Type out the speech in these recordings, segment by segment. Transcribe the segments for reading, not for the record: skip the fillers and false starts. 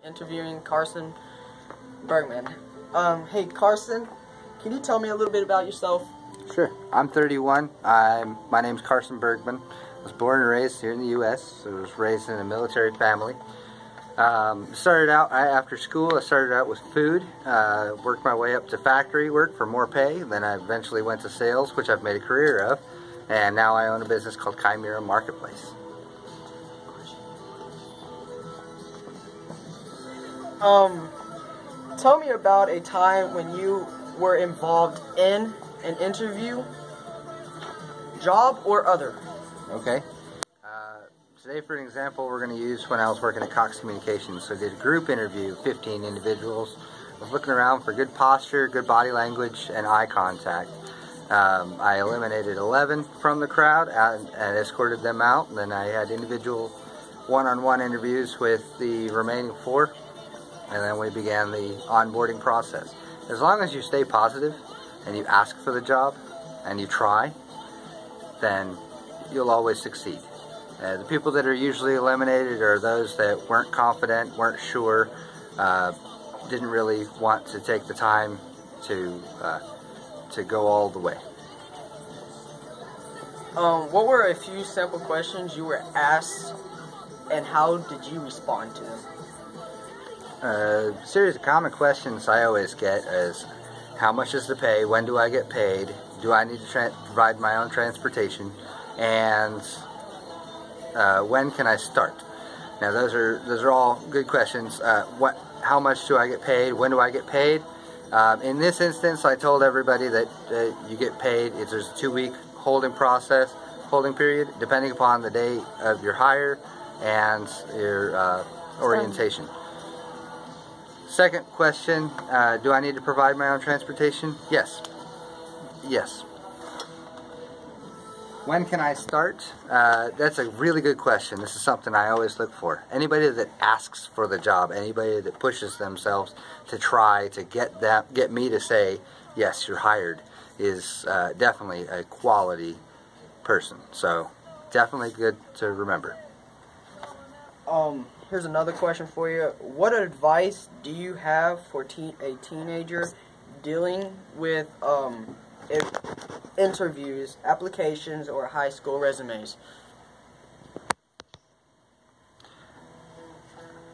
Interviewing Carson Bergman. Hey Carson, can you tell me a little bit about yourself? Sure. I'm 31. My name's Carson Bergman. I was born and raised here in the U.S. So I was raised in a military family. Started out after school. I started out with food. Worked my way up to factory work for more pay. Then I eventually went to sales, which I've made a career of. And now I own a business called Chimera Marketplace. Tell me about a time when you were involved in an interview, job or other. Okay. Today, for an example, we're going to use when I was working at Cox Communications. So I did a group interview, 15 individuals. I was looking around for good posture, good body language, and eye contact. I eliminated 11 from the crowd and escorted them out. And then I had individual one-on-one interviews with the remaining 4. And then we began the onboarding process. As long as you stay positive and you ask for the job and you try, then you'll always succeed. The people that are usually eliminated are those that weren't confident, weren't sure, didn't really want to take the time to go all the way. What were a few simple questions you were asked and how did you respond to them? A series of common questions I always get is, how much is the pay, when do I get paid, do I need to provide my own transportation, and when can I start? Now those are all good questions. How much do I get paid, when do I get paid? In this instance, I told everybody that you get paid, there's a 2-week holding period, depending upon the day of your hire and your orientation. Second question, do I need to provide my own transportation? Yes. Yes. When can I start? That's a really good question. This is something I always look for. Anybody that asks for the job, anybody that pushes themselves to try to get me to say, yes, you're hired, is definitely a quality person. So, definitely good to remember. Here's another question for you. What advice do you have for a teenager dealing with interviews, applications, or high school resumes?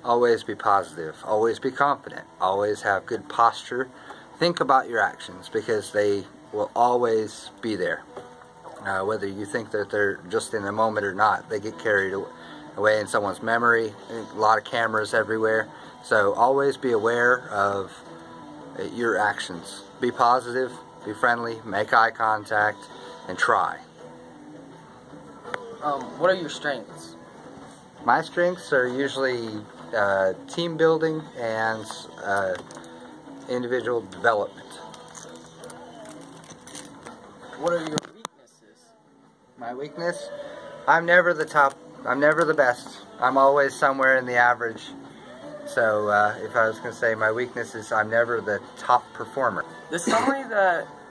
Always be positive. Always be confident. Always have good posture. Think about your actions because they will always be there. Whether you think that they're just in the moment or not, they get carried away in someone's memory. A lot of cameras everywhere. So always be aware of your actions. Be positive, be friendly, make eye contact, and try. What are your strengths? My strengths are usually team building and individual development. What are your weaknesses? My weakness? I'm never the top. I'm never the best. I'm always somewhere in the average. So if I was going to say my weakness is I'm never the top performer. The summary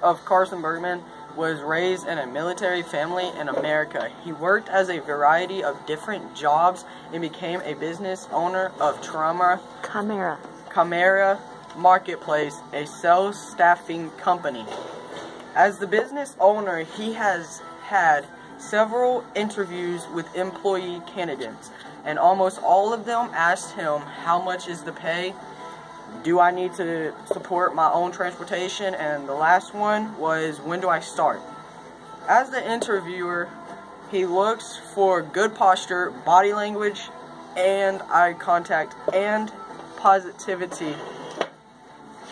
of Carson Bergman was raised in a military family in America. He worked as a variety of different jobs and became a business owner of Chimera Marketplace, a sales staffing company. As the business owner, he has had several interviews with employee candidates, and almost all of them asked him, how much is the pay? Do I need to support my own transportation? And the last one was, when do I start? As the interviewer, he looks for good posture, body language, and eye contact, and positivity.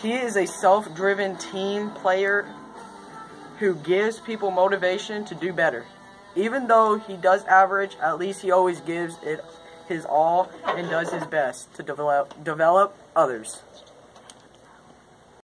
He is a self-driven team player who gives people motivation to do better. Even though he does average, at least he always gives it his all and does his best to develop others.